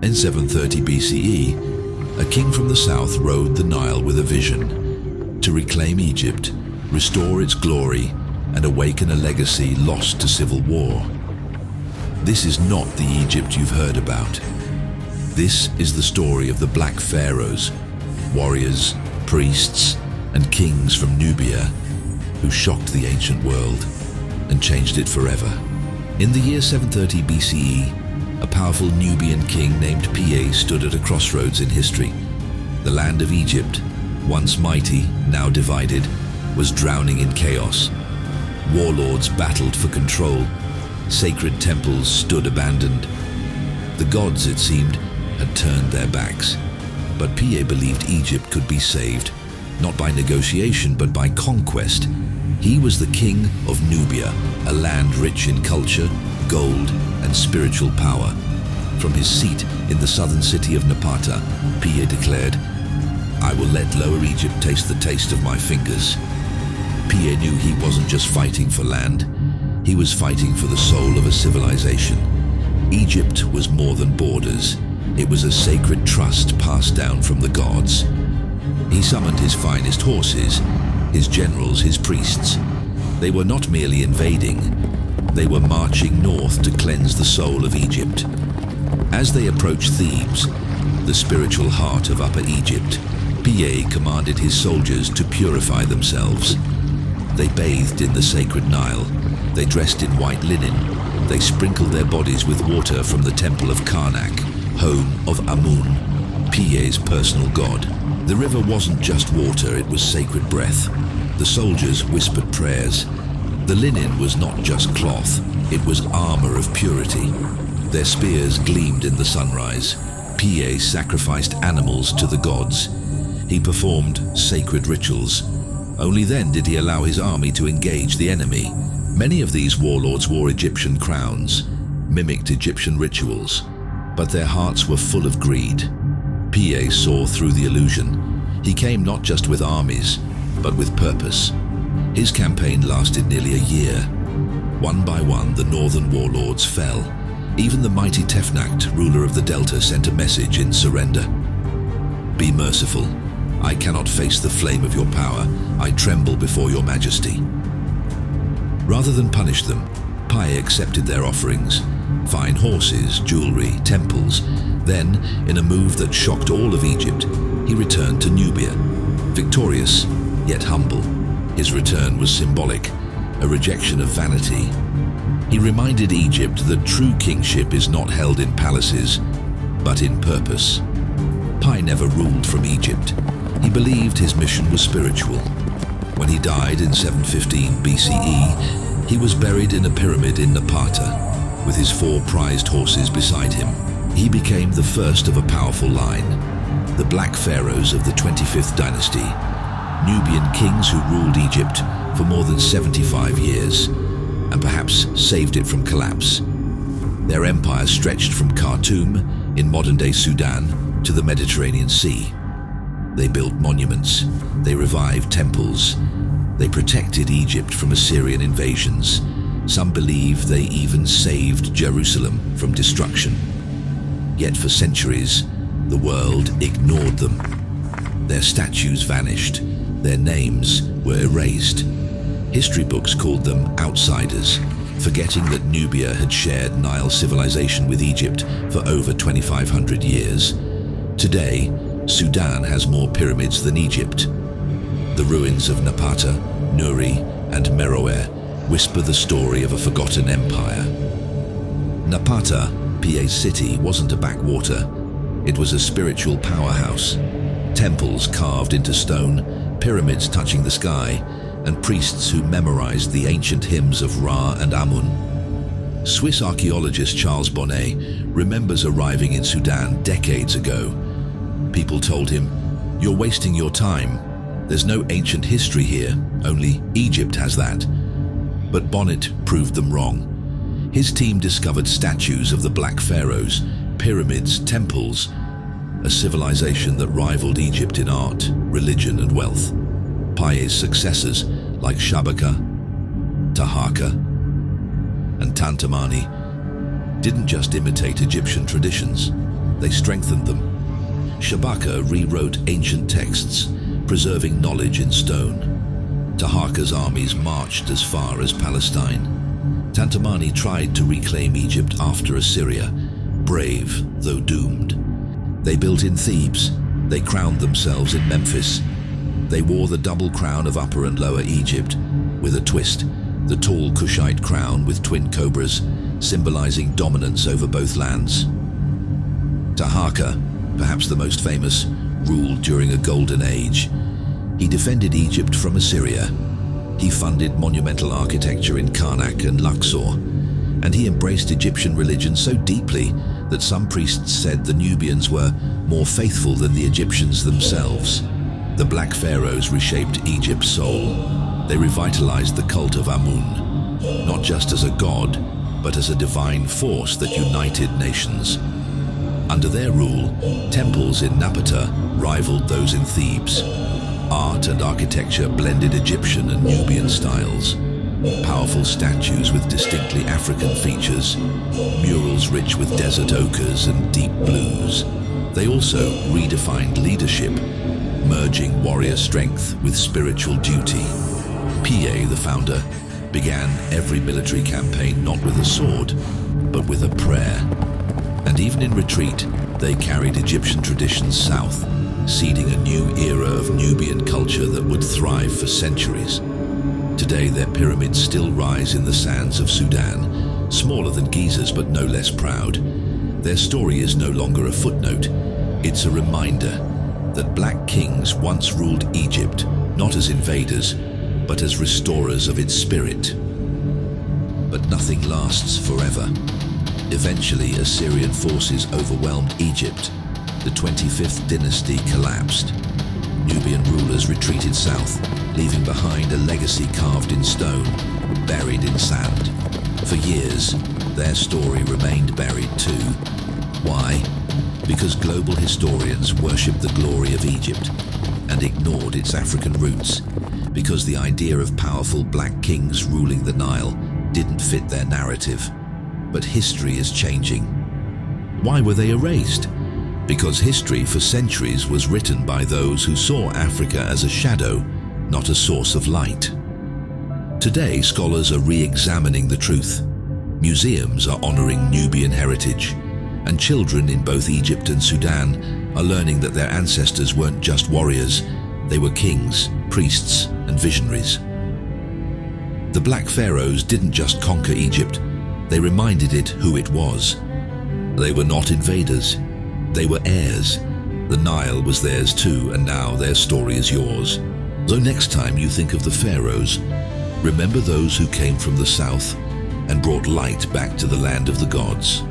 In 730 BCE, a king from the south rode the Nile with a vision to reclaim Egypt, restore its glory, and awaken a legacy lost to civil war. This is not the Egypt you've heard about. This is the story of the Black Pharaohs, warriors, priests, and kings from Nubia who shocked the ancient world and changed it forever. In the year 730 BCE, a powerful Nubian king named Piye stood at a crossroads in history. The land of Egypt, once mighty, now divided, was drowning in chaos. Warlords battled for control. Sacred temples stood abandoned. The gods, it seemed, had turned their backs. But Piye believed Egypt could be saved, not by negotiation but by conquest. He was the king of Nubia, a land rich in culture, gold, and spiritual power. From his seat in the southern city of Napata, Piye declared, "I will let Lower Egypt taste the taste of my fingers." Piye knew he wasn't just fighting for land, he was fighting for the soul of a civilization. Egypt was more than borders, it was a sacred trust passed down from the gods. He summoned his finest horses, his generals, his priests. They were not merely invading, they were marching north to cleanse the soul of Egypt. As they approached Thebes, the spiritual heart of Upper Egypt, Piye commanded his soldiers to purify themselves. They bathed in the sacred Nile, they dressed in white linen, they sprinkled their bodies with water from the temple of Karnak, home of Amun, Piye's personal god. The river wasn't just water, it was sacred breath. The soldiers whispered prayers. The linen was not just cloth, it was armor of purity. Their spears gleamed in the sunrise. Piye sacrificed animals to the gods. He performed sacred rituals. Only then did he allow his army to engage the enemy. Many of these warlords wore Egyptian crowns, mimicked Egyptian rituals, but their hearts were full of greed. Piye saw through the illusion. He came not just with armies, but with purpose. His campaign lasted nearly a year. One by one, the northern warlords fell. Even the mighty Tefnakt, ruler of the Delta, sent a message in surrender. "Be merciful. I cannot face the flame of your power. I tremble before your majesty." Rather than punish them, Piye accepted their offerings. Fine horses, jewelry, temples. Then, in a move that shocked all of Egypt, he returned to Nubia, victorious, yet humble. His return was symbolic, a rejection of vanity. He reminded Egypt that true kingship is not held in palaces, but in purpose. Piye never ruled from Egypt. He believed his mission was spiritual. When he died in 715 BCE, he was buried in a pyramid in Napata, with his 4 prized horses beside him. He became the first of a powerful line, the Black Pharaohs of the 25th Dynasty, Nubian kings who ruled Egypt for more than 75 years, and perhaps saved it from collapse. Their empire stretched from Khartoum in modern-day Sudan to the Mediterranean Sea. They built monuments, they revived temples, they protected Egypt from Assyrian invasions. Some believe they even saved Jerusalem from destruction. Yet for centuries, the world ignored them. Their statues vanished, their names were erased. History books called them outsiders, forgetting that Nubia had shared Nile civilization with Egypt for over 2,500 years. Today, Sudan has more pyramids than Egypt. The ruins of Napata, Nuri, and Meroe whisper the story of a forgotten empire. Napata, Piye's city, wasn't a backwater. It was a spiritual powerhouse. Temples carved into stone, pyramids touching the sky, and priests who memorized the ancient hymns of Ra and Amun. Swiss archaeologist Charles Bonnet remembers arriving in Sudan decades ago. People told him, "You're wasting your time. There's no ancient history here, only Egypt has that." But Bonnet proved them wrong. His team discovered statues of the Black Pharaohs, pyramids, temples, a civilization that rivaled Egypt in art, religion, and wealth. Piye's successors, like Shabaka, Taharqa, and Tantamani, didn't just imitate Egyptian traditions. they strengthened them. Shabaka rewrote ancient texts, preserving knowledge in stone. Taharqa's armies marched as far as Palestine. Tantamani tried to reclaim Egypt after Assyria, brave though doomed. They built in Thebes. They crowned themselves in Memphis. They wore the double crown of Upper and Lower Egypt, with a twist, the tall Kushite crown with twin cobras, symbolizing dominance over both lands. Taharqa, perhaps the most famous, ruled during a golden age. He defended Egypt from Assyria. He funded monumental architecture in Karnak and Luxor, and he embraced Egyptian religion so deeply that some priests said the Nubians were more faithful than the Egyptians themselves. The Black Pharaohs reshaped Egypt's soul. They revitalized the cult of Amun, not just as a god, but as a divine force that united nations. Under their rule, temples in Napata rivaled those in Thebes. Art and architecture blended Egyptian and Nubian styles. Powerful statues with distinctly African features, murals rich with desert ochres and deep blues. They also redefined leadership, merging warrior strength with spiritual duty. Piye, the founder, began every military campaign not with a sword, but with a prayer. And even in retreat, they carried Egyptian traditions south, seeding a new era of Nubian culture that would thrive for centuries. Today, their pyramids still rise in the sands of Sudan, smaller than Giza's but no less proud. Their story is no longer a footnote. It's a reminder that black kings once ruled Egypt, not as invaders, but as restorers of its spirit. But nothing lasts forever. Eventually, Assyrian forces overwhelmed Egypt. The 25th dynasty collapsed. Nubian rulers retreated south, leaving behind a legacy carved in stone, buried in sand. For years, their story remained buried too. Why? Because global historians worshipped the glory of Egypt and ignored its African roots, because the idea of powerful black kings ruling the Nile didn't fit their narrative. But history is changing. Why were they erased? Because history for centuries was written by those who saw Africa as a shadow, not a source of light. Today, scholars are re-examining the truth. Museums are honoring Nubian heritage, and children in both Egypt and Sudan are learning that their ancestors weren't just warriors, they were kings, priests, and visionaries. The Black Pharaohs didn't just conquer Egypt, they reminded it who it was. They were not invaders. They were heirs. The Nile was theirs too, and now their story is yours. So next time you think of the pharaohs, remember those who came from the south and brought light back to the land of the gods.